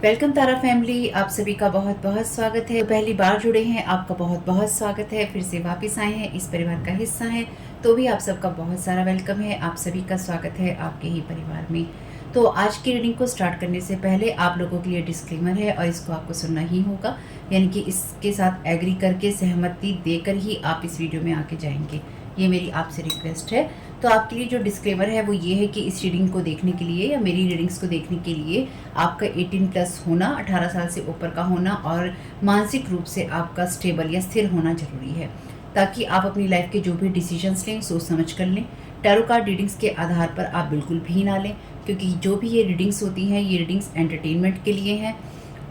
Welcome तारा family, आप सभी का बहुत बहुत स्वागत है। पहली बार जुड़े हैं, आपका बहुत बहुत स्वागत है। फिर से वापस आए हैं, इस परिवार का हिस्सा हैं, तो भी आप सबका बहुत सारा वेलकम है। आप सभी का स्वागत है आपके ही परिवार में। तो आज की रीडिंग को स्टार्ट करने से पहले आप लोगों के लिए डिस्क्लेमर है और इसको आपको सुनना ही होगा, यानी कि इसके साथ एग्री करके सहमति देकर ही आप इस वीडियो में आके जाएंगे। ये मेरी आपसे रिक्वेस्ट है। तो आपके लिए जो डिस्क्लेमर है वो ये है कि इस रीडिंग को देखने के लिए या मेरी रीडिंग्स को देखने के लिए आपका 18+ होना, 18 साल से ऊपर का होना और मानसिक रूप से आपका स्टेबल या स्थिर होना जरूरी है, ताकि आप अपनी लाइफ के जो भी डिसीजंस लें सोच समझ कर लें। टैरो कार्ड रीडिंग्स के आधार पर आप बिल्कुल भी ना लें, क्योंकि जो भी ये रीडिंग्स होती हैं ये रीडिंग्स एंटरटेनमेंट के लिए हैं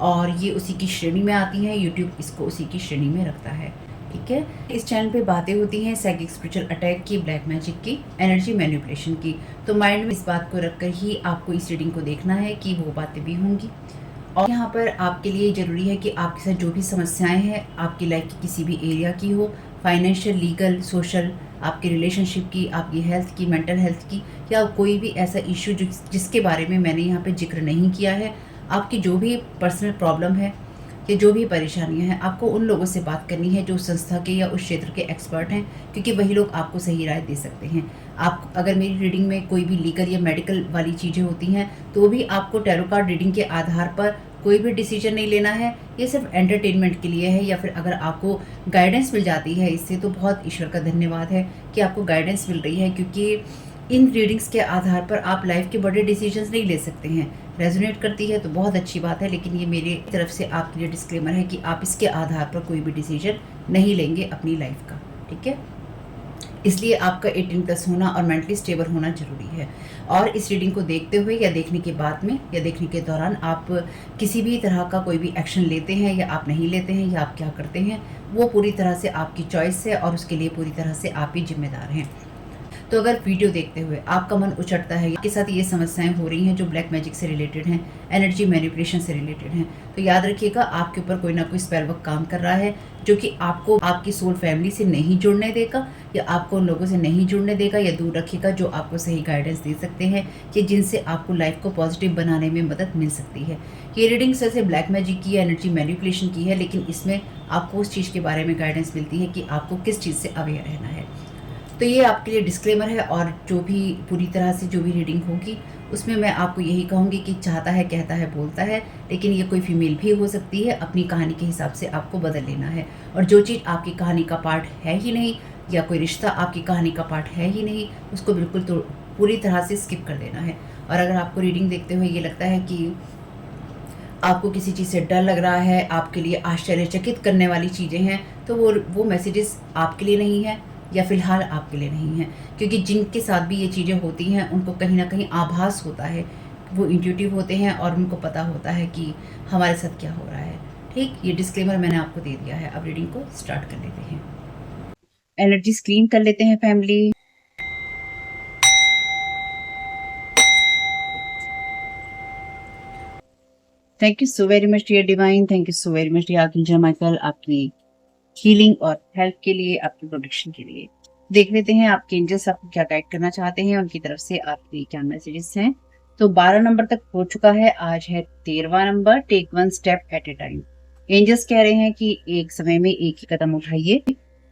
और ये उसी की श्रेणी में आती हैं। यूट्यूब इसको उसी की श्रेणी में रखता है, ठीक है। इस चैनल पे बातें होती हैं साइकिक स्पिरिचुअल अटैक की, ब्लैक मैजिक की, एनर्जी मैनिपुलेशन की। तो माइंड में इस बात को रखकर ही आपको इस रीडिंग को देखना है कि वो बातें भी होंगी। और यहाँ पर आपके लिए ज़रूरी है कि आपके साथ जो भी समस्याएं हैं आपकी लाइफ की किसी भी एरिया की हो, फाइनेंशियल, लीगल, सोशल, आपकी रिलेशनशिप की, आपकी हेल्थ की, मेंटल हेल्थ की, या कोई भी ऐसा इशू जिसके बारे में मैंने यहाँ पे जिक्र नहीं किया है, आपकी जो भी पर्सनल प्रॉब्लम है या जो भी परेशानियां हैं, आपको उन लोगों से बात करनी है जो उस संस्था के या उस क्षेत्र के एक्सपर्ट हैं, क्योंकि वही लोग आपको सही राय दे सकते हैं। आप अगर मेरी रीडिंग में कोई भी लीगल या मेडिकल वाली चीज़ें होती हैं तो भी आपको टैरो कार्ड रीडिंग के आधार पर कोई भी डिसीजन नहीं लेना है। ये सिर्फ एंटरटेनमेंट के लिए है। या फिर अगर आपको गाइडेंस मिल जाती है इससे तो बहुत ईश्वर का धन्यवाद है कि आपको गाइडेंस मिल रही है, क्योंकि इन रीडिंग्स के आधार पर आप लाइफ के बड़े डिसीजंस नहीं ले सकते हैं। रेजोनेट करती है तो बहुत अच्छी बात है, लेकिन ये मेरी तरफ से आपके लिए डिस्क्लेमर है कि आप इसके आधार पर कोई भी डिसीजन नहीं लेंगे अपनी लाइफ का, ठीक है। इसलिए आपका 18+ होना और मेंटली स्टेबल होना जरूरी है। और इस रीडिंग को देखते हुए या देखने के बाद में या देखने के दौरान आप किसी भी तरह का कोई भी एक्शन लेते हैं या आप नहीं लेते हैं या आप क्या करते हैं, वो पूरी तरह से आपकी चॉइस है और उसके लिए पूरी तरह से आप ही जिम्मेदार हैं। तो अगर वीडियो देखते हुए आपका मन उचटता है, आपके साथ ये समस्याएं हो रही हैं जो ब्लैक मैजिक से रिलेटेड हैं, एनर्जी मैनिपुलेशन से रिलेटेड हैं, तो याद रखिएगा आपके ऊपर कोई ना कोई स्पेल वर्क काम कर रहा है, जो कि आपको आपकी सोल फैमिली से नहीं जुड़ने देगा या आपको उन लोगों से नहीं जुड़ने देगा या दूर रखेगा जो आपको सही गाइडेंस दे सकते हैं कि जिनसे आपको लाइफ को पॉजिटिव बनाने में मदद मिल सकती है। ये रीडिंग से ब्लैक मैजिक की, एनर्जी मैनिपुलेशन की है, लेकिन इसमें आपको उस चीज़ के बारे में गाइडेंस मिलती है कि आपको किस चीज़ से अवेयर रहना है। तो ये आपके लिए डिस्क्लेमर है। और जो भी पूरी तरह से जो भी रीडिंग होगी उसमें मैं आपको यही कहूँगी कि चाहता है, कहता है, बोलता है, लेकिन ये कोई फीमेल भी हो सकती है। अपनी कहानी के हिसाब से आपको बदल लेना है। और जो चीज़ आपकी कहानी का पार्ट है ही नहीं या कोई रिश्ता आपकी कहानी का पार्ट है ही नहीं, उसको बिल्कुल तो पूरी तरह से स्किप कर देना है। और अगर आपको रीडिंग देखते हुए ये लगता है कि आपको किसी चीज़ से डर लग रहा है, आपके लिए आश्चर्यचकित करने वाली चीज़ें हैं, तो वो मैसेजेस आपके लिए नहीं है या फिलहाल आपके लिए नहीं है। क्योंकि जिनके साथ भी ये चीज़ें होती हैं उनको कहीं ना कहीं आभास होता है, वो इंट्यूटिव होते हैं और उनको पता होता है कि हमारे साथ क्या हो रहा है। ठीक, ये डिस्क्लेमर मैंने आपको दे दिया है। अब रीडिंग को स्टार्ट कर लेते हैं। एनर्जी स्क्रीन कर लेते हैं family. Thank you so very much dear divine, thank you so very much dear archangel Michael, आपकी हीलिंग और हेल्प के लिए, आपकी प्रोटेक्शन के लिए। देख लेते हैं आपके एंजल्स आपको क्या गाइड करना चाहते हैं, उनकी तरफ से आपके क्या मैसेजेस हैं। तो 12 नंबर तक हो चुका है, आज है 13वां नंबर। Take one step at a time. Angels कह रहे हैं कि एक समय में एक ही कदम उठाइए।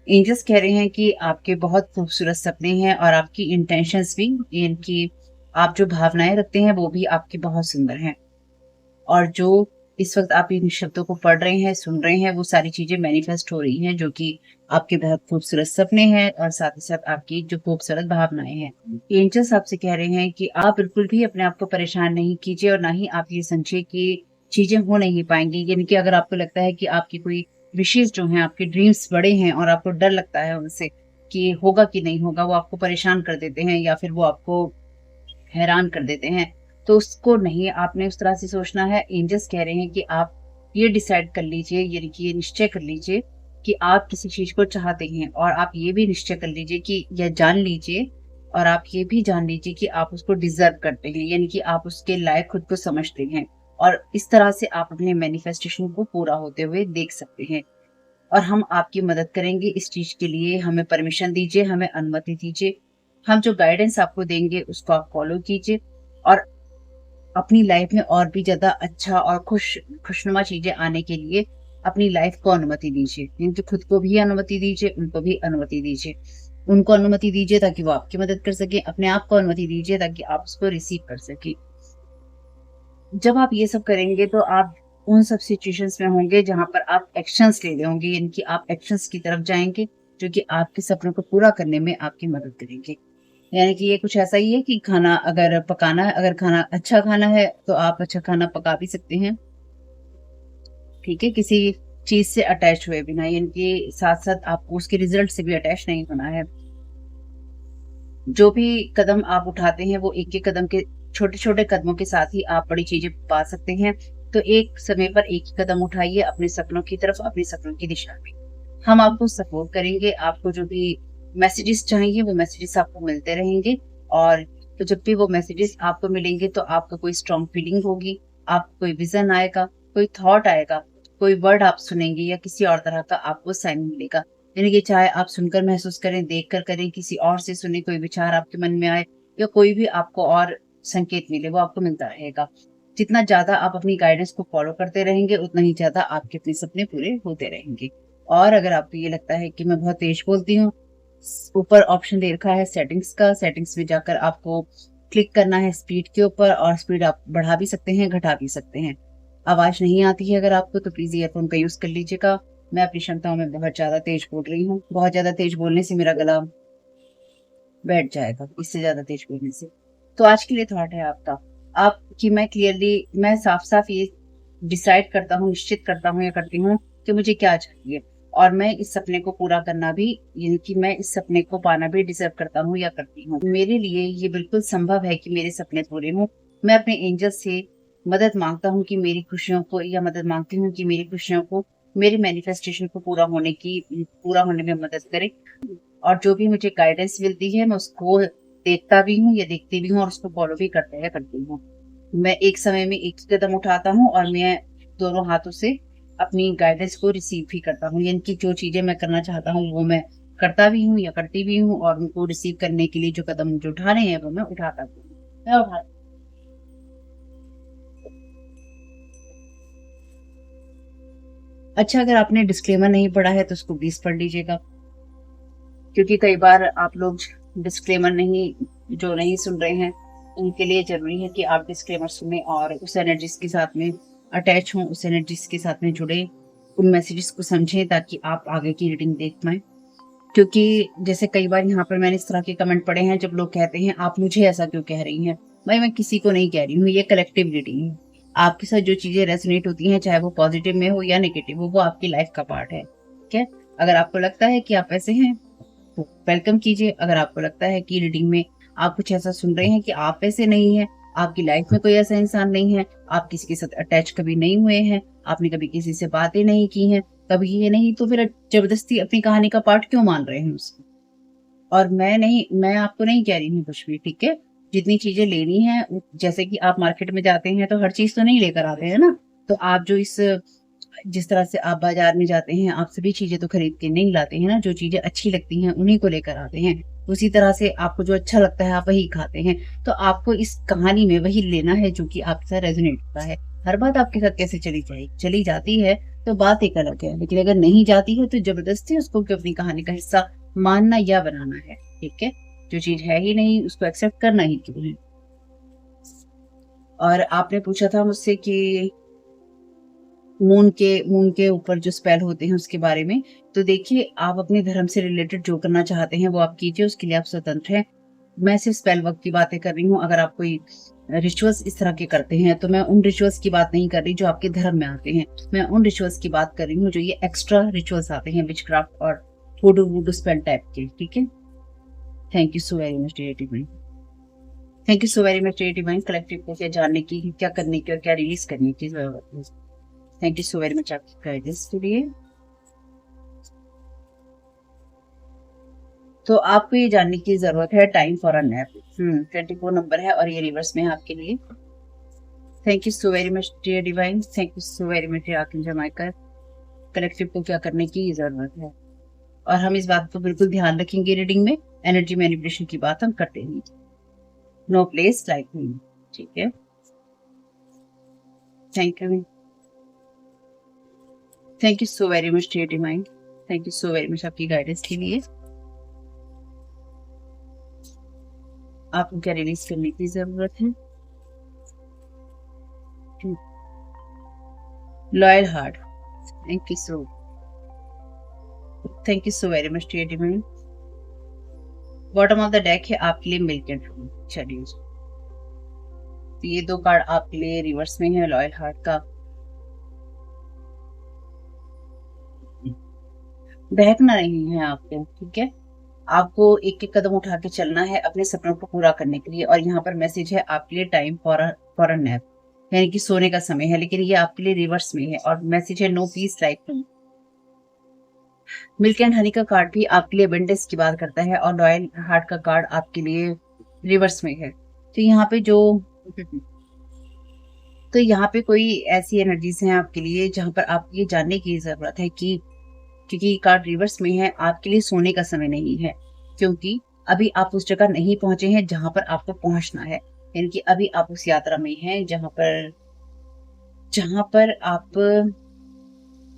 एंजल्स कह रहे हैं कि आपके बहुत खूबसूरत सपने हैं और आपकी इंटेंशंस भी, इनकी आप जो भावनाएं रखते हैं वो भी आपकी बहुत सुंदर हैं। और जो इस वक्त आप इन शब्दों को पढ़ रहे हैं, सुन रहे हैं, वो सारी चीजें मैनिफेस्ट हो रही हैं, जो कि आपके बहुत खूबसूरत सपने हैं और साथ ही साथ आपकी जो खूबसूरत भावनाएं हैं। एंजल्स आपसे कह रहे हैं कि आप बिल्कुल भी अपने आप को परेशान नहीं कीजिए और ना ही आप ये समझिए कि चीजें हो नहीं पाएंगी। यानी कि अगर आपको लगता है कि आपकी कोई विशेष जो है, आपके ड्रीम्स बड़े हैं और आपको डर लगता है उनसे कि होगा कि नहीं होगा, वो आपको परेशान कर देते हैं या फिर वो आपको हैरान कर देते हैं, तो उसको नहीं आपने उस तरह से सोचना है। एंजल्स कह रहे हैं कि आप ये डिसाइड कर लीजिए, यानी कि ये निश्चय कर लीजिए कि आप किसी चीज को चाहते हैं, और आप ये भी निश्चय कर लीजिए कि यह जान लीजिए और आप ये भी जान लीजिए कि आप उसको डिजर्व करते हैं, यानी कि आप उसके लायक खुद को समझते हैं। और इस तरह से आप अपने मैनिफेस्टेशन को पूरा होते हुए देख सकते हैं। और हम आपकी मदद करेंगे इस चीज के लिए। हमें परमिशन दीजिए, हमें अनुमति दीजिए। हम जो गाइडेंस आपको देंगे उसको आप फॉलो कीजिए और अपनी लाइफ में और भी ज्यादा अच्छा और खुशनुमा चीजें आने के लिए अपनी लाइफ को अनुमति दीजिए। क्योंकि खुद को भी अनुमति दीजिए, उनको भी अनुमति दीजिए। उनको अनुमति दीजिए ताकि वो आपकी मदद कर सके, अपने आप को अनुमति दीजिए ताकि आप उसको रिसीव कर सके। जब आप ये सब करेंगे तो आप उन सब सिचुएशंस में होंगे जहां पर आप एक्शंस ले रहे होंगे, यानी कि आप एक्शंस की तरफ जाएंगे जो कि आपके सपनों को पूरा करने में आपकी मदद करेंगे। यानी कि ये कुछ ऐसा ही है कि खाना अगर पकाना है, अगर खाना अच्छा खाना है तो आप अच्छा खाना पका भी सकते हैं, ठीक है, किसी चीज से अटैच हुए बिना, यानी कि साथ साथ आपको उसके रिजल्ट से भी अटैच नहीं होना है। जो भी कदम आप उठाते हैं वो एक एक कदम के, छोटे छोटे कदमों के साथ ही आप बड़ी चीजें पा सकते हैं। तो एक समय पर एक ही कदम उठाइए अपने सपनों की तरफ, अपने सपनों की दिशा में। हम आपको सपोर्ट करेंगे, आपको जो भी मैसेजेस चाहिए वो मैसेजेस आपको मिलते रहेंगे। और तो जब भी वो मैसेजेस आपको मिलेंगे तो आपको कोई स्ट्रॉन्ग फीलिंग होगी, आपको कोई विजन आएगा, कोई थॉट आएगा, कोई वर्ड आप सुनेंगे या किसी और तरह का आपको साइन मिलेगा। यानी कि चाहे आप सुनकर महसूस करें, देख कर करें, किसी और से सुने, कोई विचार आपके मन में आए या कोई भी आपको और संकेत मिले, वो आपको मिलता रहेगा। जितना ज्यादा आप अपनी गाइडेंस को फॉलो करते रहेंगे उतना ही ज्यादा आपके अपने सपने पूरे होते रहेंगे। और अगर आपको ये लगता है कि मैं बहुत तेज बोलती हूँ, ऊपर ऑप्शन दे रखा है सेटिंग्स का, सेटिंग्स में जाकर आपको क्लिक करना है स्पीड के ऊपर, और स्पीड आप बढ़ा भी सकते हैं, घटा भी सकते हैं। आवाज नहीं आती है अगर आपको तो प्लीज ईयरफोन का यूज कर लीजिएगा। मैं अपनी क्षमताओं में बहुत ज्यादा तेज बोल रही हूँ, बहुत ज्यादा तेज बोलने से मेरा गला बैठ जाएगा, इससे ज्यादा तेज बोलने से। तो आज के लिए थॉट है आपका, आप कि मैं साफ साफ ये डिसाइड करता हूँ, निश्चित करता हूँ या करती हूँ कि मुझे क्या चाहिए, और मैं इस सपने को पूरा करना भी, यानी कि मैं इस सपने को पाना भी डिजर्व करता हूँ या करती हूँ। मेरे लिए ये बिल्कुल संभव है कि मेरे सपने पूरे हों। मैं अपने एंजल से मदद मांगता हूँ कि मेरी खुशियों को, या मदद मांगती हूँ कि मेरी खुशियों को, मेरे मैनिफेस्टेशन को पूरा होने में मदद करे। और जो भी मुझे गाइडेंस मिलती है मैं उसको देखता भी हूँ या देखती भी हूँ और उसको फॉलो भी करती हूँ। मैं एक समय में एक ही कदम उठाता हूँ और मैं दोनों हाथों से अपनी गाइडेंस को रिसीव भी करता हूँ, यानी कि जो चीजें मैं करना चाहता हूँ वो मैं करता भी हूँ या करती भी हूँ, और उनको रिसीव करने के लिए जो कदम मुझे उठाने हैं वो मैं उठाता भी हूँ। मैं उठा अच्छा, अगर आपने डिस्क्लेमर नहीं पढ़ा है तो उसको प्लीज पढ़ लीजिएगा, क्योंकि कई बार आप लोग डिस्क्लेमर जो नहीं सुन रहे हैं उनके लिए जरूरी है कि आप डिस्क्लेमर सुने और उस एनर्जीज के साथ में अटैच हों, उस एनर्जीज के साथ में जुड़े, उन मैसेजेस को समझें ताकि आप आगे की रीडिंग देख पाए। क्योंकि जैसे कई बार यहाँ पर मैंने इस तरह के कमेंट पढ़े हैं जब लोग कहते हैं आप मुझे ऐसा क्यों कह रही हैं। भाई मैं किसी को नहीं कह रही हूँ, ये कलेक्टिव रीडिंग है। आपके साथ जो चीजें रेजोनेट होती हैं, चाहे वो पॉजिटिव में हो या नेगेटिव हो, वो आपकी लाइफ का पार्ट है, ठीक है। अगर आपको लगता है कि आप ऐसे हैं तो वेलकम कीजिए। अगर आपको लगता है कि रीडिंग में आप कुछ ऐसा सुन रहे हैं कि आप ऐसे नहीं हैं, आपकी लाइफ में कोई ऐसा इंसान नहीं है, आप किसी के साथ अटैच कभी नहीं हुए हैं, आपने कभी किसी से बातें नहीं की हैं, कभी ये नहीं, तो फिर जबरदस्ती अपनी कहानी का पार्ट क्यों मान रहे हैं उसको। और मैं आपको नहीं कह रही हूँ कुछ भी, ठीक है। जितनी चीजें लेनी है, जैसे कि आप मार्केट में जाते हैं तो हर चीज तो नहीं लेकर आते हैं ना। तो आप जिस तरह से आप बाजार में जाते हैं, आप सभी चीजें तो खरीद के नहीं लाते हैं ना, जो चीजें अच्छी लगती हैं उन्हीं को लेकर आते हैं। उसी तरह से आपको जो अच्छा लगता है आप वही खाते हैं। तो आपको इस कहानी में वही लेना है जो कि आपके साथ रेजोनेट होता है। हर बात आपके साथ कैसे चली जाती है तो बात एक अलग है, लेकिन अगर नहीं जाती है तो जबरदस्ती उसको अपनी कहानी का हिस्सा मानना या बनाना है, ठीक है। जो चीज है ही नहीं उसको एक्सेप्ट करना ही क्यों है। और आपने पूछा था मुझसे कि मून के ऊपर जो स्पेल होते हैं उसके बारे में। तो देखिए, आप अपने धर्म से रिलेटेड जो करना चाहते हैं वो आप कीजिए, उसके लिए आप स्वतंत्र हैं। मैं सिर्फ स्पेल वर्क की बातें कर रही हूँ। अगर आप कोई रिचुअल्स इस तरह के करते हैं तो मैं उन रिचुअल्स की बात नहीं कर रही जो आपके धर्म में आते हैं, मैं उन रिचुअल्स की बात कर रही हूँ जो ये एक्स्ट्रा रिचुअल्स आते हैं, विचक्राफ्ट और वुडू वुडू स्पेल टाइप के, ठीक है। Thank you so very much dear divine. Thank you so very much dear divine. Collective को क्या जानने की, क्या करने की और क्या रिलीज करने की जरूरत है। Thank you so very much आपकी गाइडेंस के लिए। तो आपको ये जानने की जरूरत है time for a nap. 24 number है और ये रिवर्स में है आपके लिए। Thank you so very much dear divine. Thank you so very much dear archangel Michael. Collective को क्या करने की जरूरत है, और हम इस बात को बिल्कुल ध्यान रखेंगे रीडिंग में। एनर्जी मैनिपुलेशन की बात हम करते नहीं। नो प्लेस लाइक मी, ठीक है। Thank you, thank you so very much dear divine, thank you so very much आपकी गाइडेंस के लिए। आपको क्या रिलीज करने की जरूरत है? Loyal heart, thank you so very much dear divine. Bottom of the deck है आपके लिए मिल्क एंड फ्रूट। चलिए, तो ये दो कार्ड आपके लिए रिवर्स में है लॉयल हार्ट का। बहकना नहीं है आपको, ठीक है? आपको एक एक कदम उठा के चलना है अपने सपनों को पूरा करने के लिए। और यहाँ पर मैसेज है आपके लिए टाइम फॉर अ नैप, यानी कि सोने का समय है, लेकिन ये आपके लिए रिवर्स में है। और मैसेज है no peace like me. Milk and honey का कार्ड भी आपके लिए अबंडेंस की बात करता है और लॉयल हार्ट का कार्ड आपके लिए रिवर्स में है। तो यहाँ पे जो तो यहाँ पे कोई ऐसी एनर्जीज हैं आपके लिए जहां पर आपको ये जानने की जरूरत है कि क्योंकि ये कार्ड रिवर्स में है, आपके लिए सोने का समय नहीं है, क्योंकि अभी आप उस जगह नहीं पहुंचे हैं जहां पर आपको पहुंचना है। यानी कि अभी आप उस यात्रा में हैं जहां पर आप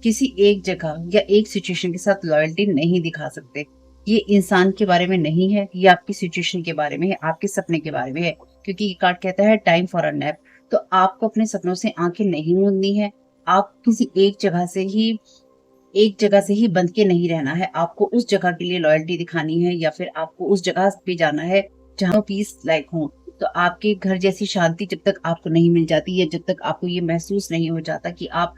किसी एक जगह या एक सिचुएशन के साथ लॉयल्टी नहीं दिखा सकते। ये इंसान के बारे में नहीं है, ये आपकी सिचुएशन के बारे में है, आपके सपने के बारे में है। क्योंकि ये कार्ड कहता है टाइम फॉर अ नैप। तो आपको अपने सपनों से आंखें नहीं मूंदनी है। आप किसी एक जगह से ही बंध के नहीं रहना है। आपको उस जगह के लिए लॉयल्टी दिखानी है, या फिर आपको उस जगह पे जाना है जहाँ पीस लाइक हो। तो आपके घर जैसी शांति जब तक आपको नहीं मिल जाती, या जब तक आपको ये महसूस नहीं हो जाता कि आप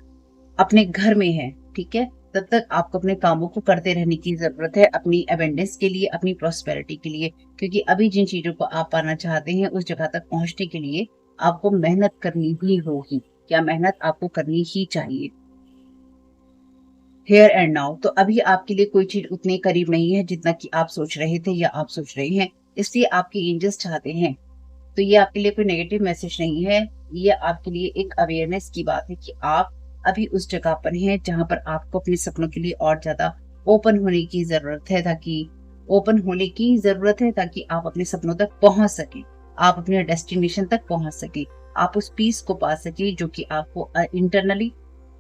अपने घर में हैं, ठीक है, तब तक आपको अपने कामों को करते रहने की जरूरत है, अपनी अबेंडेंस के लिए, अपनी प्रॉस्पेरिटी के लिए। क्योंकि अभी जिन चीजों को आप पाना चाहते हैं उस जगह तक पहुंचने के लिए आपको मेहनत करनी ही होगी, या मेहनत आपको करनी ही चाहिए। हेयर एंड नाउ, तो अभी आपके लिए कोई चीज उतने करीब नहीं है जितना कि आप सोच रहे थे या आप सोच रहे हैं, इसलिए आपके एंजल्स चाहते हैं। तो ये आपके लिए कोई नेगेटिव मैसेज नहीं है, ये आपके लिए एक अवेयरनेस की बात है कि आप अभी उस जगह पर हैं जहां पर आपको अपने सपनों के लिए और ज्यादा ओपन होने की जरूरत है, ताकि आप अपने सपनों तक पहुंच सके, आप अपने डेस्टिनेशन तक पहुंच सके, आप उस पीस को पा सके जो कि आपको इंटरनली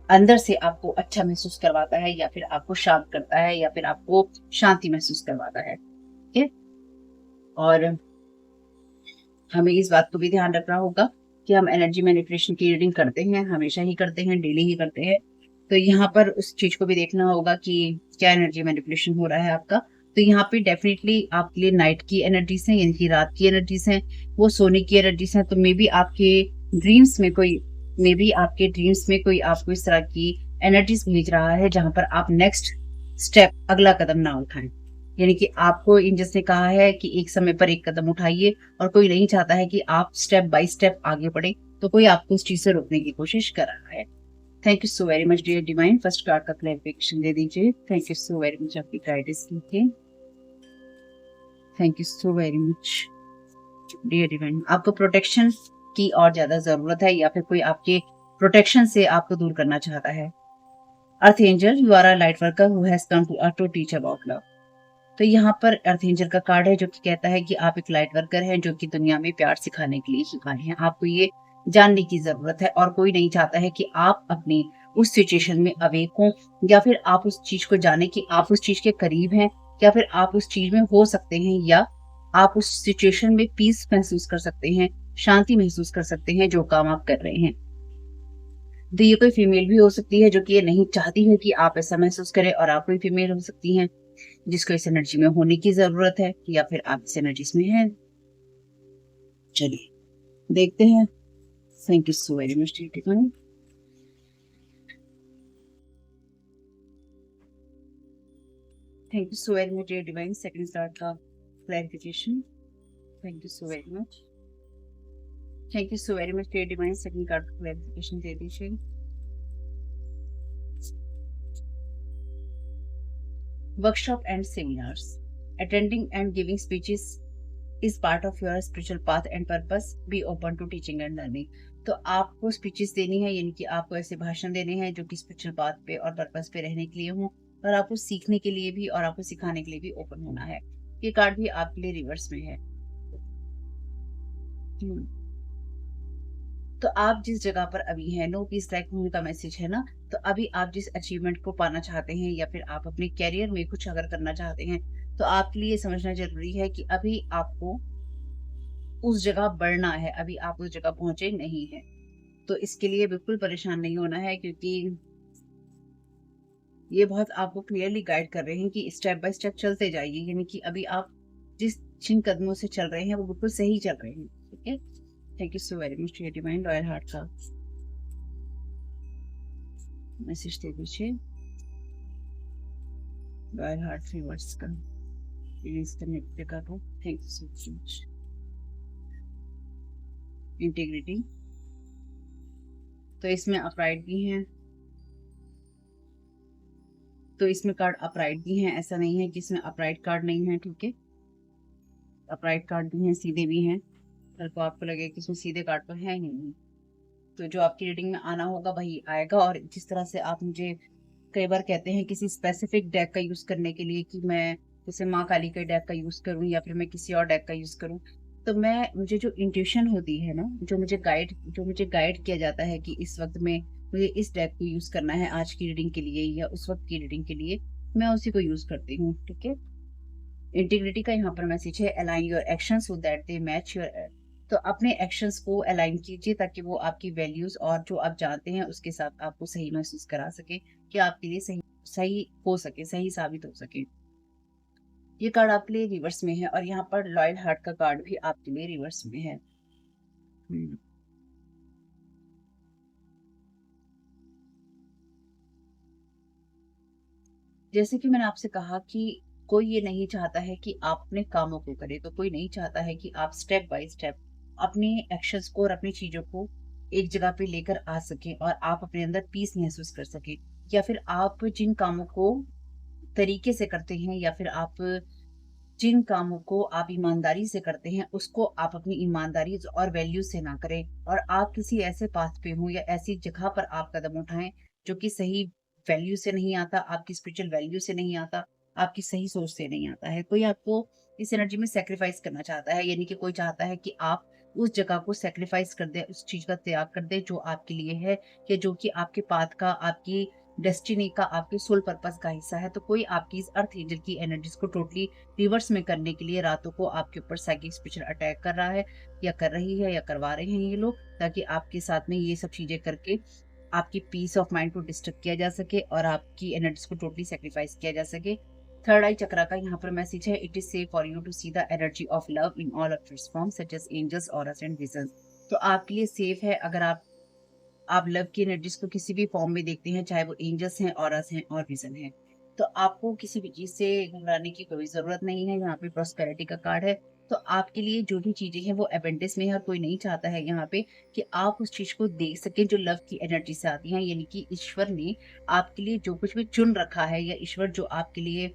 अंदर से आपको अच्छा महसूस करवाता है, या फिर आपको शांत करता है, या फिर आपको शांति महसूस करवाता है। ठीक है? और हमें इस बात को भी ध्यान रखना होगा कि हम एनर्जी मैनिपुलेशन की रीडिंग करते हैं, हमेशा ही करते हैं, डेली ही करते हैं। तो यहाँ पर उस चीज को भी देखना होगा कि क्या एनर्जी मैनिपुलेशन हो रहा है आपका। तो यहाँ पे डेफिनेटली आपके लिए नाइट की एनर्जीज हैं, यानी कि रात की एनर्जीज हैं, वो सोने की एनर्जीज हैं। तो मे बी आपके ड्रीम्स में कोई आपको इस तरह की एनर्जीज भेज रहा है जहां पर आप नेक्स्ट स्टेप, अगला कदम ना उठाएं। यानी कि आपको एंजल्स ने कहा है कि एक समय पर एक कदम उठाइए, और कोई नहीं चाहता है कि आप स्टेप बाय स्टेप आगे बढ़े, तो कोई आपको उस चीज से रोकने की कोशिश कर रहा है। Thank you so very much dear divine. First card का क्लैरिफिकेशन दे दीजिए। Thank you so very much आपकी गाइडेंस के लिए। Thank you so very much dear divine. आपको प्रोटेक्शन की और ज्यादा जरूरत है, या फिर कोई आपके प्रोटेक्शन से आपको दूर करना चाहता है। Earth angel, you are a light worker who has come to earth to teach about love. तो यहाँ पर अर्थ एंजल का कार्ड है जो कि कहता है कि आप एक लाइट वर्कर हैं जो कि दुनिया में प्यार सिखाने के लिए ही आए हैं। आपको ये जानने की जरूरत है, और कोई नहीं चाहता है कि आप अपनी उस सिचुएशन में अवेक हो, या फिर आप उस चीज को जाने कि आप उस चीज के करीब हैं, या फिर आप उस चीज में हो सकते हैं, या आप उस सिचुएशन में पीस महसूस कर सकते हैं, शांति महसूस कर सकते हैं जो काम आप कर रहे हैं। तो ये कोई फीमेल भी हो सकती है जो कि ये नहीं चाहती है कि आप ऐसा महसूस करें, और आप कोई फीमेल हो सकती हैं जिसको इस एनर्जी में होने की जरूरत है, या फिर आप इस एनर्जीज में हैं। चलिए देखते हैं। Thank you so very much divine. Thank you so very much divine. Second card का clarification. Thank you so very much. Thank you so very much divine. Second card का क्लैरिफिकेशन दे दीजिए। Workshop and seminars, attending and giving speeches is part of your spiritual path and purpose. Be open to teaching and learning. तो आपको speeches देनी है, यानी कि आपको ऐसे भाषण देने हैं जो कि स्पिरिचुअल पाथ पे और पर्पस पे रहने के लिए हो, और आपको सीखने के लिए भी और आपको सिखाने के लिए भी ओपन होना है। ये कार्ड भी आपके लिए रिवर्स में है। तो आप जिस जगह पर अभी हैं, नो पीस लाइक होम का मैसेज है ना, तो अभी आप जिस अचीवमेंट को पाना चाहते हैं या फिर आप अपने करियर में कुछ अगर करना चाहते हैं, तो आपके लिए समझना ज़रूरी है कि अभी आपको उस जगह बढ़ना है, अभी आप उस जगह पहुँचे नहीं हैं। तो इसके लिए बिल्कुल परेशान नहीं होना है, क्योंकि ये बहुत आपको क्लियरली गाइड कर रहे हैं कि स्टेप बाय स्टेप चलते जाइए, यानी कि अभी आप जिन कदमों से चल रहे हैं वो बिल्कुल सही चल रहे हैं। ठीक है, thank you so very much, divine royal heart का मैसेज दे दीजिए, रॉयल हार्ट रिवर्स का प्लीज कनेक्ट कर दो। Thank you so much. Integrity, तो इसमें अपराइट भी हैं, तो इसमें कार्ड अपराइट भी हैं, ऐसा नहीं है कि इसमें अपराइट कार्ड नहीं है। ठीक है, अपराइट कार्ड भी हैं, सीधे भी हैं। कल को आपको लगे कि इसमें सीधे कार्ड तो है ही नहीं, तो जो आपकी रीडिंग में आना होगा वही आएगा। और जिस तरह से आप मुझे कई बार कहते हैं किसी स्पेसिफिक डेक का यूज करने के लिए कि मैं जैसे माँ काली के डेक का यूज करूं या फिर मैं किसी और डेक का यूज करूं, तो मैं मुझे जो इंट्यूशन होती है ना, जो मुझे गाइड किया जाता है कि इस वक्त में मुझे इस डेक को यूज करना है आज की रीडिंग के लिए या उस वक्त की रीडिंग के लिए, मैं उसी को यूज करती हूँ। ठीक है, इंटीग्रिटी का यहाँ पर मैसेज है, align your actions so that they match your. तो अपने एक्शंस को अलाइन कीजिए ताकि वो आपकी वैल्यूज और जो आप जानते हैं उसके साथ आपको सही महसूस करा सके, कि आपके लिए सही सही हो सके, सही साबित हो सके। ये कार्ड आपके लिए रिवर्स में है और यहाँ पर लॉयल हार्ट का कार्ड भी आपके लिए रिवर्स में है। जैसे कि मैंने आपसे कहा कि कोई ये नहीं चाहता है कि आप अपने कामों को करें, तो कोई नहीं चाहता है कि आप स्टेप बाय स्टेप अपने एक्शंस को और अपनी चीजों को एक जगह पे लेकर आ सकें और आप अपने अंदर पीस महसूस कर सकें, या फिर आप जिन कामों को तरीके से करते हैं या फिर आप जिन कामों को आप ईमानदारी से करते हैं उसको आप अपनी ईमानदारी और वैल्यू से ना करें, और आप किसी ऐसे पाथ पे हो या ऐसी जगह पर आप कदम उठाएं जो कि सही वैल्यू से नहीं आता, आपकी स्पिरिचुअल वैल्यू से नहीं आता, आपकी सही सोच से नहीं आता है। कोई आपको इस एनर्जी में सेक्रीफाइस करना चाहता है, यानी कि कोई चाहता है कि आप उस जगह को सेक्रीफाइस कर दे, उस चीज का त्याग कर दे जो आपके लिए है या जो कि आपके पाथ का, आपकी डेस्टिनी का, आपके सोल पर्पस का हिस्सा है। तो कोई आपकी इस अर्थ एंजल की एनर्जीज को टोटली रिवर्स में करने के लिए रातों को आपके ऊपर साइकिक स्पिरिचुअल अटैक कर रहा है या कर रही है या करवा रहे हैं ये लोग, ताकि आपके साथ में ये सब चीजें करके आपकी पीस ऑफ माइंड को डिस्टर्ब किया जा सके और आपकी एनर्जीज को टोटली सेक्रीफाइस किया जा सके। थर्ड आई चक्रा का यहाँ पर मैसेज है, it is safe for you to see the energy of love in all of its form such as angels, auras and visions. तो आपके लिए सेफ है अगर आप लव की एनर्जीज को किसी भी फॉर्म में देखते हैं, चाहे वो एंजल्स हैं, ऑरस हैं और विजन है। तो आपको किसी भी चीज से घबराने की कोई जरूरत नहीं है। यहाँ पे प्रॉस्पेरिटी का कार्ड है, तो आपके लिए जो भी चीजें हैं वो एबेंडेंस में है और कोई नहीं चाहता है यहाँ पे कि आप उस चीज को देख सकें जो लव की एनर्जी से आती है, यानी कि ईश्वर ने आपके लिए जो कुछ भी चुन रखा है या ईश्वर जो आपके लिए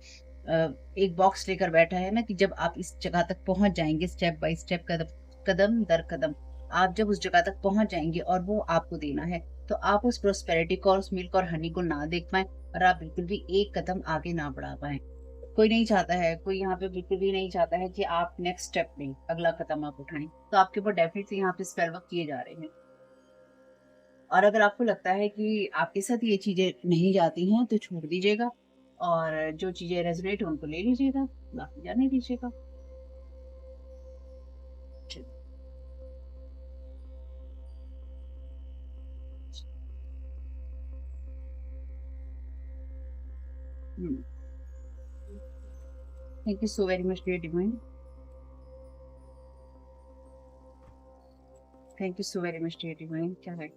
एक बॉक्स लेकर बैठा है ना, कि जब आप इस जगह तक पहुंच जाएंगे स्टेप बाय स्टेप, कदम कदम दर कदम आप जब उस जगह तक पहुंच जाएंगे और वो आपको देना है, तो आप उस प्रोस्पेरिटी को और उस मिल्क और हनी को ना देख पाए और आप बिल्कुल भी एक कदम आगे ना बढ़ा पाए। कोई नहीं चाहता है, कोई यहाँ पे बिल्कुल भी नहीं चाहता है कि आप नेक्स्ट स्टेप लें, अगला कदम आप उठाएं। तो आपके ऊपर डेफिनेटली यहाँ पे स्पेल वर्क किए जा रहे हैं। और अगर आपको लगता है कि आपके साथ ये चीजें नहीं जाती हैं तो छोड़ दीजिएगा, और जो चीजें रेजोनेट हो उनको ले लीजिएगा, बाकी जाने दीजिएगा। Thank you so very much dear divine, thank you so very much dear divine. क्या है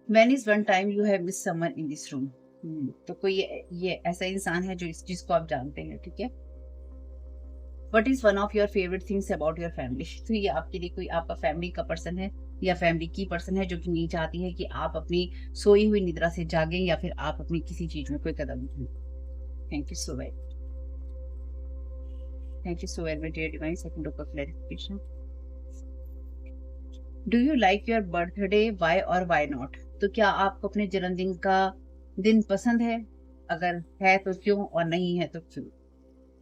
When is one time you have missed someone in this room? तो कोई ये ऐसा इंसान है जो इस चीज को आप जानते हैं। ठीक है, what is one of your favourite things about your family? तो ये आपके लिए कोई आपका फैमिली का पर्सन है या फैमिली की पर्सन है जो कि नहीं चाहती है कि आप अपनी सोई हुई निद्रा से जागें या फिर आप अपनी किसी चीज में कोई कदम उठाएं। Thank you so very, thank you so very much dear divine. Second of clarification, do you like your birthday, why और वाई नॉट? तो क्या आपको अपने जन्मदिन का दिन पसंद है? अगर है तो क्यों, और नहीं है तो क्यों?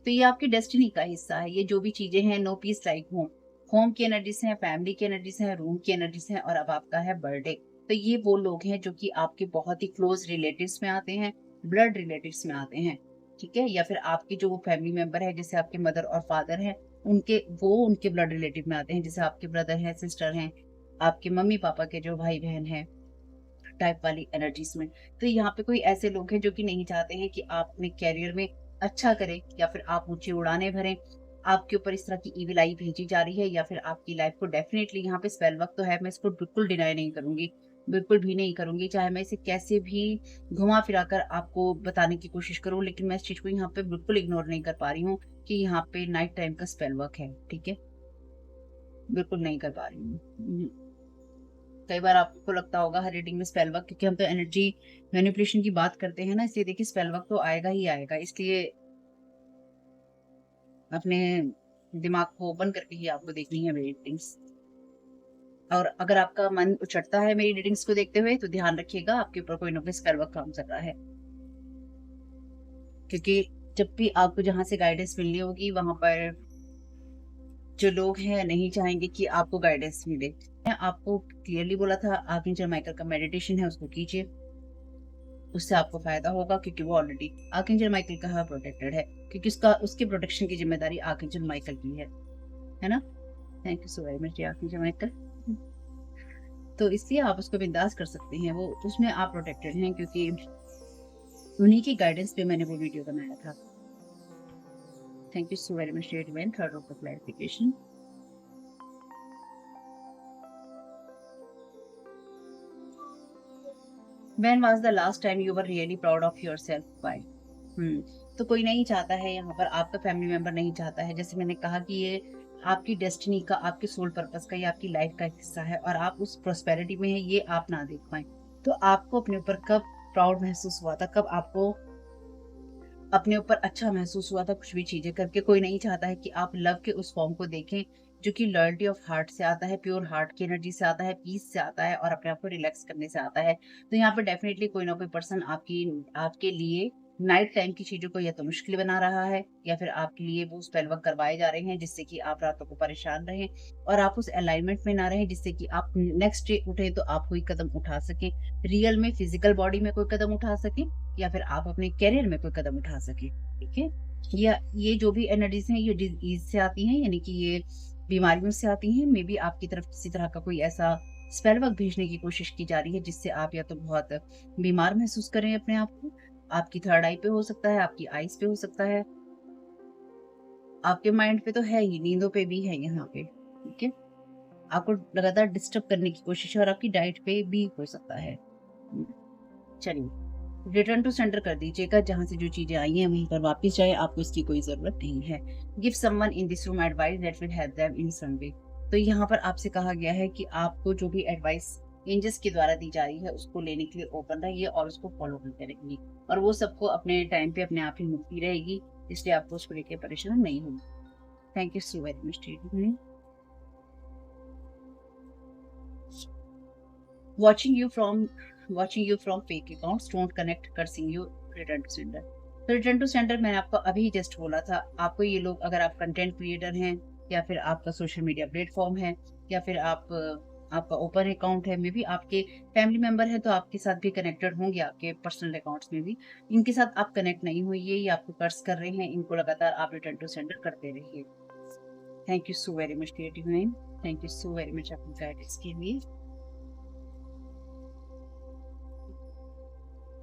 तो ये आपकी डेस्टिनी का हिस्सा है। ये जो भी चीजें हैं, no peace like home, home की एनर्जीज हैं, फैमिली की एनर्जीज हैं, रूम की एनर्जीज हैं, और अब आपका है बर्थडे। तो ये वो लोग हैं जो कि आपके बहुत ही क्लोज रिलेटिव्स में आते हैं, ब्लड रिलेटिव्स में आते हैं, ठीक है। या फिर आपके जो फैमिली मेंबर है, जैसे आपके मदर और फादर हैं, उनके ब्लड रिलेटिव में आते हैं, जैसे आपके ब्रदर हैं, सिस्टर हैं, आपके मम्मी पापा के जो भाई बहन हैं, टाइप वाली एनर्जीज में। तो यहाँ पे कोई ऐसे लोग हैं जो कि नहीं चाहते हैं कि आप अपने कैरियर में अच्छा करें, या फिर आप ऊंची उड़ानें भरें। आपके ऊपर इस तरह की ईविल आई भेजी जा रही है, या फिर आपकी लाइफ को डेफिनेटली यहाँ पे स्पेल वर्क तो है, मैं इसको बिल्कुल डिनाई नहीं करूंगी, बिल्कुल भी नहीं करूंगी, चाहे मैं इसे कैसे भी घुमा फिरा कर आपको बताने की कोशिश करूं, लेकिन मैं इस चीज को यहाँ पे बिल्कुल इग्नोर नहीं कर पा रही हूँ कि यहाँ पे नाइट टाइम का स्पेल वर्क है, ठीक है, बिल्कुल नहीं कर पा रही हूँ। कई बार आपको लगता होगा हर रीडिंग में स्पेल वर्क, क्योंकि हम तो एनर्जी मैनिपुलेशन की बात करते हैं ना, इसलिए देखिए स्पेल वर्क तो आएगा ही आएगा, इसलिए अपने दिमाग को ओपन करके ही आपको देखनी है मेरी रीडिंग्स। और अगर आपका मन उचटता है मेरी रीडिंग्स को देखते हुए, तो ध्यान रखिएगा आपके ऊपर कोई ना कोई स्पेल वर्क काम कर रहा है, क्योंकि जब भी आपको जहां से गाइडेंस मिलनी होगी, वहां पर जो लोग हैं नहीं चाहेंगे कि आपको गाइडेंस मिले। मैं आपको क्लियरली बोला था, आर्कएंजल माइकल का मेडिटेशन है, उसको कीजिए, उससे आपको फायदा होगा, क्योंकि वो ऑलरेडी आर्कएंजल माइकल का प्रोटेक्टेड है, क्योंकि उसके प्रोटेक्शन की जिम्मेदारी आर्कएंजल माइकल की है ना। Thank you so very much archangel Michael. तो इसलिए आप उसको बिंदास कर सकते हैं, वो उसमें आप प्रोटेक्टेड हैं, क्योंकि उन्हीं की गाइडेंस पे मैंने वो वीडियो बनाया था। Thank you so very much divine third of the clarification. When was the last time you were really proud of yourself? Why? तो कोई नहीं चाहता है यहाँ पर, आपका फैमिली मेंबर नहीं चाहता है, जैसे मैंने कहा कि ये आपकी डेस्टिनी का, आपके सोल पर्पस का, ये आपकी लाइफ का एक हिस्सा है, और आप उस प्रोस्पेरिटी में है, ये आप ना देख पाए। तो आपको अपने ऊपर कब प्राउड महसूस हुआ था, कब आपको अपने ऊपर अच्छा महसूस हुआ था कुछ भी चीजें करके? कोई नहीं चाहता है कि आप लव के उस फॉर्म को देखें जो कि लॉयल्टी ऑफ हार्ट से आता है, प्योर हार्ट की एनर्जी से आता है, पीस से आता है, और अपने आप को रिलैक्स करने से आता है। तो यहाँ पर डेफिनेटली कोई ना कोई पर्सन आपके लिए नाइट टाइम की चीजों को या तो मुश्किल बना रहा है, या फिर आपके लिए वो स्पेल वर्क करवाए जा रहे हैं जिससे कि आप रातों को परेशान रहें, और आप उस अलाइनमेंट में ना रहें, जिससे कि आप नेक्स्ट डे उठे तो आप कोई कदम उठा सके, रियल में फिजिकल बॉडी में कोई कदम उठा सके, या फिर आप अपने कैरियर में कोई कदम उठा सके, ठीक है। या ये जो भी एनर्जीज हैं, ये डिजीज से आती हैं, यानी कि ये बीमारियों से आती हैं। मे बी आपकी तरफ किसी तरह का कोई ऐसा स्पेल वर्क भेजने की कोशिश की जा रही है, जिससे आप या तो बहुत बीमार महसूस करें अपने आप को, आपकी थर्ड आई पे हो सकता है, आपकी आईज पे हो सकता है, आपके माइंड पे तो है ही, नींदों पे भी है यहाँ पे, ठीक है। आपको लगातार डिस्टर्ब करने की कोशिश है, और आपकी डाइट पे भी हो सकता है। चलिए, रिटर्न टू सेंटर कर दीजिएगा, जहां से जो चीजें आई हैं वहीं पर वापस जाए, आपको इसकी कोई जरूरत नहीं है। Give someone in this room advice that will help them in some way. तो यहाँ पर आपसे कहा गया है कि आपको जो भी एडवाइस एंजल्स के द्वारा दी जा रही है, उसको लेने के लिए ओपन रहिए और उसको फॉलो करते रहिए, और वो सबको अपने टाइम पे अपने आप ही मिलती रहेगी, इसलिए आपको उसको लेकर परेशान नहीं होगी। Thank you so very much. watching you from fake accounts don't connect, cursing you, return to sender। तो रिटर्न टू सेंटर मैंने आपको अभी जस्ट बोला था, आपको ये लोग, अगर आप कंटेंट क्रिएटर हैं, या फिर आपका सोशल मीडिया प्लेटफॉर्म है, या फिर आपका ओपन अकाउंट है, मे बी आपके फैमिली मेंबर है, तो आपके साथ भी कनेक्टेड होंगे, आपके पर्सनल अकाउंट्स में भी, इनके साथ आप कनेक्ट नहीं हुई है, ये आपको कर्स कर रहे हैं, इनको लगातार आप रिटर्न टू सेंटर करते रहिए। Thank you so very much creative mind, thank you so very much अपनी गाइडेंस के लिए।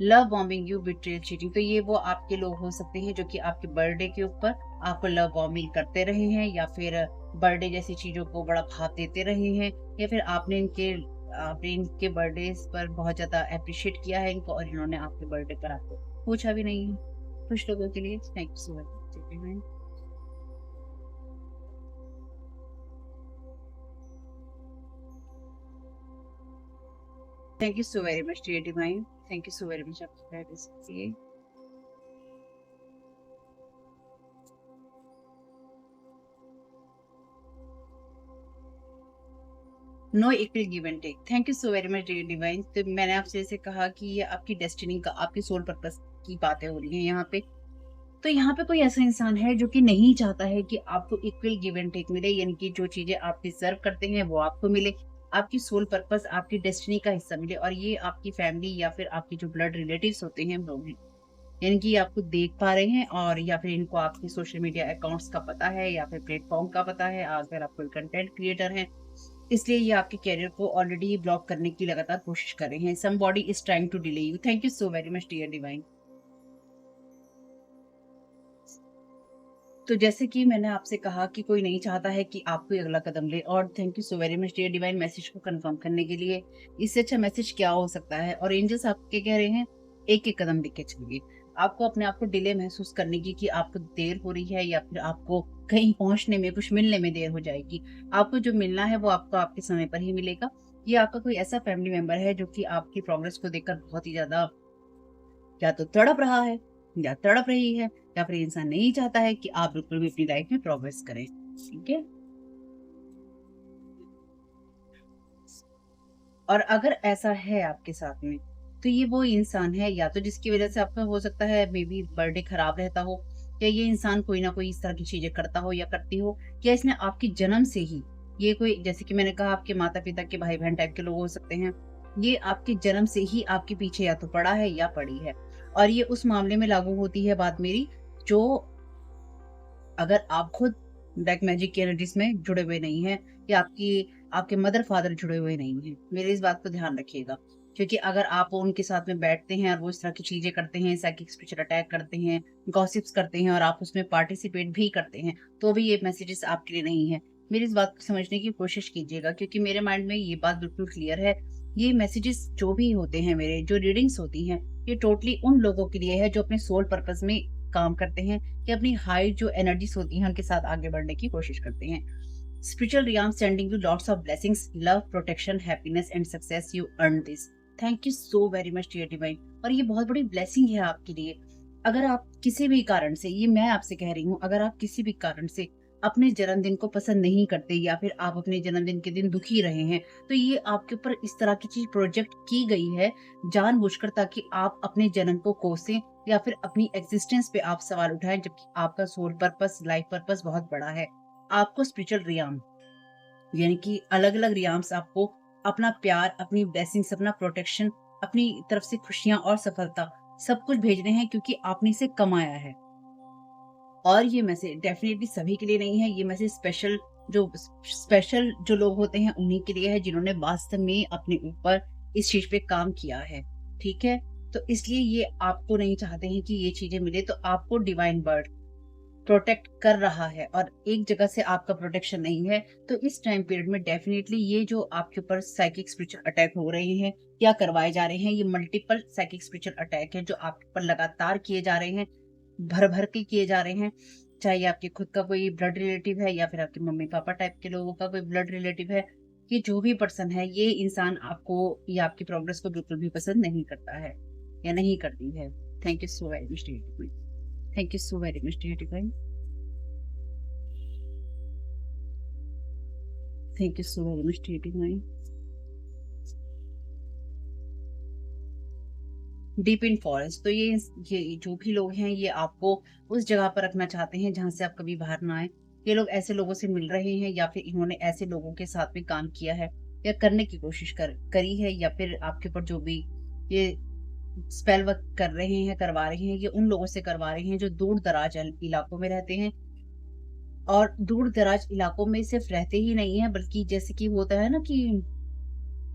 Love bombing you, betrayal, cheating. तो ये वो आपके लोग हो सकते हैं जो कि आपके बर्थडे के ऊपर आपको लव बॉम्बिंग करते रहे हैं, या फिर बर्थडे जैसी चीजों को बड़ा भाव देते रहे हैं, या फिर आपने इनके बर्थडे पर बहुत ज्यादा अप्रिशिएट किया है इनको, और इन्होंने आपके बर्थडे पर आपको पूछा भी नहीं है। कुछ लोगों के लिए thank you so much. Thank you so very much dear divine, thank you so very much आपकी गाइडेंस के लिए। No equal give and take. Thank you so very much dear divine. तो मैंने आपसे जैसे कहा कि ये आपकी डेस्टिनी का, आपके सोल पर्पस की बातें हो रही हैं यहाँ पे, तो यहाँ पे कोई ऐसा इंसान है जो कि नहीं चाहता है कि आपको इक्वल गिव एंड टेक मिले, यानी कि जो चीज़ें आप डिज़र्व करते हैं वो आपको मिले। आपकी सोल पर्पस, आपकी डेस्टिनी का हिस्सा मिले, और ये आपकी फैमिली या फिर आपके जो ब्लड रिलेटिव्स होते हैं वो हैं। यानी कि आपको देख पा रहे हैं, और या फिर इनको आपके सोशल मीडिया अकाउंट्स का पता है या फिर प्लेटफ़ॉर्म का पता है, अगर आप कोई कंटेंट क्रिएटर हैं। इसलिए ये आपके करियर को ऑलरेडी ब्लॉक करने की लगातार कोशिश कर रहे हैं। Somebody is trying to delay you. Thank you so very much dear divine. तो जैसे कि मैंने आपसे कहा कि कोई नहीं चाहता है कि आप कोई अगला कदम ले, और thank you so very much dear divine message को कंफर्म करने के लिए। इससे अच्छा मैसेज क्या हो सकता है? और एंजल्स आपके कह रहे हैं, एक-एक कदम लेके चलिए। आपको अपने आप को डिले महसूस करने की कि आपको देर हो रही है, या फिर आपको कहीं पहुँचने में, कुछ मिलने में देर हो जाएगी। आपको जो मिलना है वो आपको आपके समय पर ही मिलेगा। ये आपका कोई ऐसा फैमिली मेंबर है जो कि आपकी प्रोग्रेस को देखकर बहुत ही ज़्यादा या तो तड़प रहा है या तड़प रही है, या फिर इंसान नहीं चाहता है कि आप बिल्कुल भी अपनी लाइफ में प्रोग्रेस करें। ठीक है? और अगर ऐसा है आपके साथ में, तो ये वो इंसान है या तो जिसकी वज़ह से आपका हो सकता है मे बी बर्थडे खराब रहता हो, या ये इंसान कोई ना कोई इस तरह की चीज़ें करता हो या करती हो, या इसने आपके जन्म से ही ये कोई, जैसे कि मैंने कहा, आपके माता-पिता के भाई-बहन टाइप के लोग हो सकते हैं। ये आपके जन्म से ही आपके पीछे या तो पड़ा है या पड़ी है। और ये उस मामले में लागू होती है बात मेरी, जो अगर आप खुद ब्लैक मैजिक की एनर्जीज़ में जुड़े हुए नहीं हैं, या आपके मदर-फादर जुड़े हुए नहीं हैं। मेरी इस बात को ध्यान रखिएगा। क्योंकि अगर आप उनके साथ में बैठते हैं और वो इस तरह की चीज़ें करते हैं, साइकिक स्पिरिचुअल अटैक करते हैं, गॉसिप्स करते हैं, और आप उसमें पार्टिसिपेट भी करते हैं, तो भी ये मैसेजेस आपके लिए नहीं है। मेरी इस बात को समझने की कोशिश कीजिएगा, क्योंकि मेरे माइंड में ये बात बिल्कुल क्लियर है। ये मैसेजेस जो भी होते हैं, मेरे जो रीडिंग्स होती हैं, ये टोटली उन लोगों के लिए है जो अपने सोल पर्पस में काम करते हैं, कि अपनी हाई जो एनर्जीज होती हैं उनके साथ आगे बढ़ने की कोशिश करते हैं। Spiritual realm sending you lots of blessings, love, protection, happiness and success. You earn this. Thank you so very much dear divine. और ये बहुत बड़ी ब्लेसिंग है आपके लिए। अगर आप किसी भी कारण से, ये मैं आपसे कह रही हूँ, अगर आप किसी भी कारण से अपने जन्मदिन को पसंद नहीं करते, या फिर आप अपने जन्मदिन के दिन दुखी रहे हैं, तो ये आपके ऊपर इस तरह की चीज प्रोजेक्ट की गई है जानबूझकर, ताकि आप अपने जन्म को कोसें, या फिर अपनी एग्जिस्टेंस पे आप सवाल उठाएं, जबकि आपका सोल पर्पस, लाइफ पर्पस बहुत बड़ा है। आपको स्पिरिचुअल रियाम, यानी कि अलग-अलग रियाम्स आपको अपना प्यार, अपनी ब्लेसिंग्स, अपना प्रोटेक्शन, अपनी तरफ से खुशियाँ और सफलता सब कुछ भेज रहे हैं, क्योंकि आपने इसे कमाया है। और ये मैसेज डेफ़िनिटली सभी के लिए नहीं है, ये मैसेज स्पेशल जो लोग होते हैं उन्हीं के लिए है, जिन्होंने वास्तव में अपने ऊपर इस चीज़ पे काम किया है, ठीक है? तो इसलिए ये आपको नहीं चाहते हैं कि ये चीज़ें मिले, तो आपको डिवाइन बर्ड प्रोटेक्ट कर रहा है, और एक जगह से आपका प्रोटेक्शन नहीं है। तो इस टाइम पीरियड में डेफ़िनिटली ये जो आपके ऊपर साइकिक स्पिरिचुअल अटैक हो रहे हैं या करवाए जा रहे हैं, ये मल्टीपल साइकिक स्पिरिचुअल अटैक है जो आपके ऊपर लगातार किए जा रहे हैं, भर-भर के किए जा रहे हैं। चाहे ये आपके खुद का कोई ब्लड रिलेटिव है, या फिर आपके मम्मी-पापा टाइप के लोगों का कोई ब्लड रिलेटिव है, ये जो भी पर्सन है, ये इंसान आपको या आपकी प्रोग्रेस को बिल्कुल भी पसंद नहीं करता है या नहीं करती है। Thank you so very much dear divine. Thank you so very much dear divine. Thank you so very much dear divine. Deep in forest, तो ये जो भी लोग हैं, ये आपको उस जगह पर रखना चाहते हैं जहाँ से आप कभी बाहर ना आए। ये लोग ऐसे लोगों से मिल रहे हैं, या फिर इन्होंने ऐसे लोगों के साथ में काम किया है या करने की कोशिश करी है, या फिर आपके ऊपर जो भी ये स्पेल वर्क कर रहे हैं, करवा रहे हैं, ये उन लोगों से करवा रहे हैं जो दूर-दराज इलाकों में रहते हैं। और दूर-दराज इलाकों में सिर्फ रहते ही नहीं हैं, बल्कि जैसे कि होता है ना कि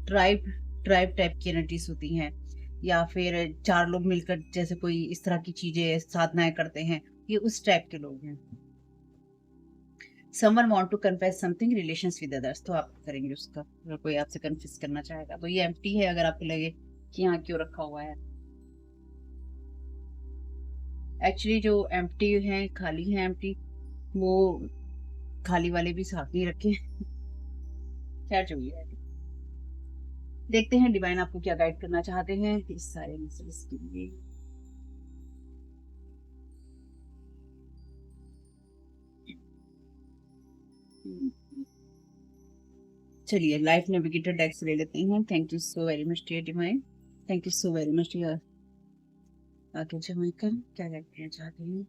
ट्राइब ट्राइब टाइप की एनर्जीज़ होती हैं, या फिर 4 लोग मिलकर जैसे कोई इस तरह की चीज़ें, साधनाएँ करते हैं, ये उस टाइप के लोग हैं। Someone want to confess something relations with others, तो आप करेंगे उसका, अगर कोई आपसे कन्फेस करना चाहेगा, तो ये एम्प्टी है, अगर आपको लगे कि यहाँ क्यों रखा हुआ है। एक्चुअली जो एम्प्टी हैं, खाली हैं एम्प्टी, वो खाली वाले भी साथ नहीं रखे। खैर जो भी है। देखते हैं डिवाइन आपको क्या गाइड करना चाहते हैं इस सारे मैसेजेस के लिए। चलिए लाइफ नेविगेटर डेक से ले लेते हैं। Thank you so very much dear divine. Thank you so very much dear. आगे जमाइका क्या गाइड करना चाहते हैं?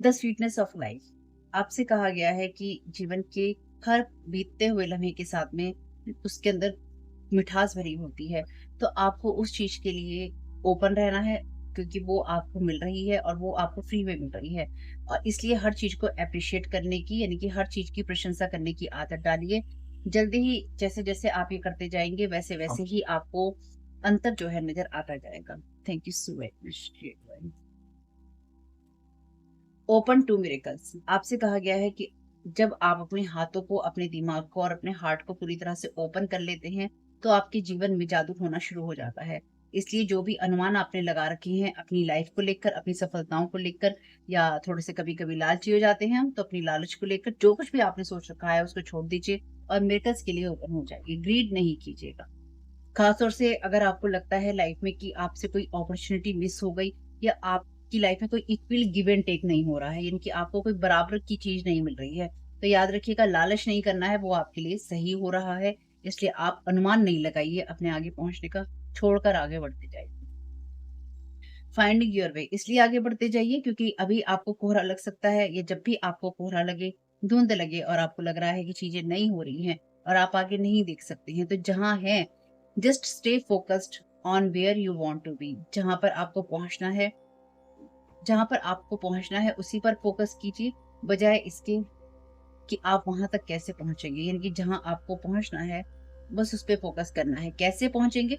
The sweetness of life. आपसे कहा गया है कि जीवन के हर बीतते हुए लम्हे के साथ में उसके अंदर मिठास भरी होती है। तो आपको उस चीज के लिए ओपन रहना है, क्योंकि वो आपको मिल रही है और वो आपको फ्री में मिल रही है। और इसलिए हर चीज को अप्रिशिएट करने की, यानी कि हर चीज की प्रशंसा करने की आदत डालिए। जल्दी ही जैसे जैसे आप ये करते जाएंगे वैसे वैसे ही आपको अंतर जो है नजर आता जाएगा। Thank you so much. Open to miracles. आपसे कहा गया है कि जब आप अपने हाथों को, अपने दिमाग को और अपने हार्ट को पूरी तरह से ओपन कर लेते हैं, तो आपके जीवन में जादू होना शुरू हो जाता है। इसलिए जो भी अनुमान आपने लगा रखे हैं अपनी लाइफ को लेकर, अपनी सफलताओं को लेकर, या थोड़े से कभी कभी लालची हो जाते हैं हम, तो अपनी लालच को लेकर जो कुछ भी आपने सोच रखा है उसको छोड़ दीजिए और मिरेकल्स के लिए ओपन हो जाइए। ग्रीड नहीं कीजिएगा। खासतौर से अगर आपको लगता है लाइफ में कि आपसे कोई अपॉर्चुनिटी मिस हो गई, या आपकी लाइफ में कोई इक्वल गिव एंड टेक नहीं हो रहा है, यानी कि आपको कोई बराबर की चीज नहीं मिल रही है, तो याद रखिएगा, लालच नहीं करना है, वो आपके लिए सही हो रहा है। इसलिए आप अनुमान नहीं लगाइए अपने आगे पहुंचने का, छोड़कर आगे बढ़ते जाइए। Finding your way. इसलिए आगे बढ़ते जाइए क्योंकि अभी आपको कोहरा लग सकता है, या जब भी आपको कोहरा लगे, धुंध लगे और आपको लग रहा है कि चीजें नहीं हो रही हैं और आप आगे नहीं देख सकते हैं, तो जहां है, just stay focused on where you want to be. जहां पर आपको पहुंचना है उसी पर फोकस कीजिए, बजाय इसके कि आप वहां तक कैसे पहुंचेंगे। यानी कि जहां आपको पहुंचना है बस उस पर फोकस करना है, कैसे पहुंचेंगे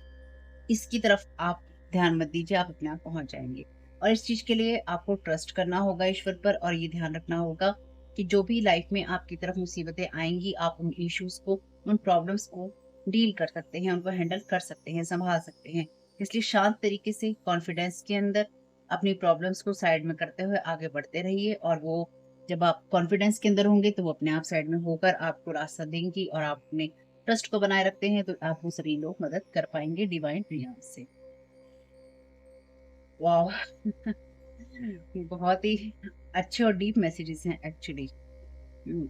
इसकी तरफ आप ध्यान मत दीजिए, आप अपने आप पहुंच जाएंगे। और इस चीज के लिए आपको ट्रस्ट करना होगा ईश्वर पर, और ये ध्यान रखना होगा कि जो भी लाइफ में आपकी तरफ मुसीबतें आएंगी, आप उन इश्यूज को, उन प्रॉब्लम्स को डील कर सकते हैं, उनको हैंडल कर सकते हैं, संभाल सकते हैं। इसलिए शांत तरीके से, कॉन्फिडेंस के अंदर अपनी प्रॉब्लम्स को साइड में करते हुए आगे बढ़ते रहिए, और वो जब आप कॉन्फिडेंस के अंदर होंगे तो वो अपने आप साइड में होकर आपको रास्ता देंगी, और आप अपने ट्रस्ट को बनाए रखते हैं तो आपको सभी लोग मदद कर पाएंगे डिवाइन रियाज से। वाह! बहुत ही अच्छे और डीप मैसेजेस हैं एक्चुअली। हुँ।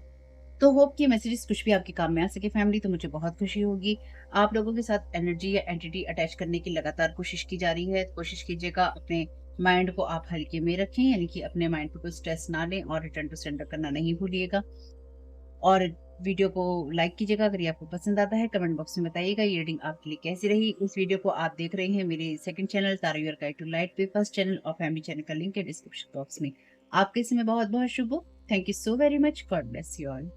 तो होप कि ये मैसेजेस कुछ भी आपके काम में आ सके फैमिली, तो मुझे बहुत खुशी होगी। आप लोगों के साथ एनर्जी या एंटिटी अटैच करने की लगातार कोशिश की जा रही है। कोशिश कीजिएगा अपने माइंड को आप हल्के में रखें, यानी कि अपने माइंड पे कोई स्ट्रेस ना लें, और रिटर्न टू सेंडर करना नहीं भूलिएगा। और वीडियो को लाइक कीजिएगा अगर ये आपको पसंद आता है। कमेंट बॉक्स में बताइएगा ये रीडिंग आपके लिए कैसी रही। इस वीडियो को आप देख रहे हैं मेरे second channel Tara your guide to light पे, फर्स्ट चैनल और फैमिली चैनल का लिंक है डिस्क्रिप्शन बॉक्स में। आपके समय बहुत बहुत शुभ हो। Thank you so very much. God bless you all.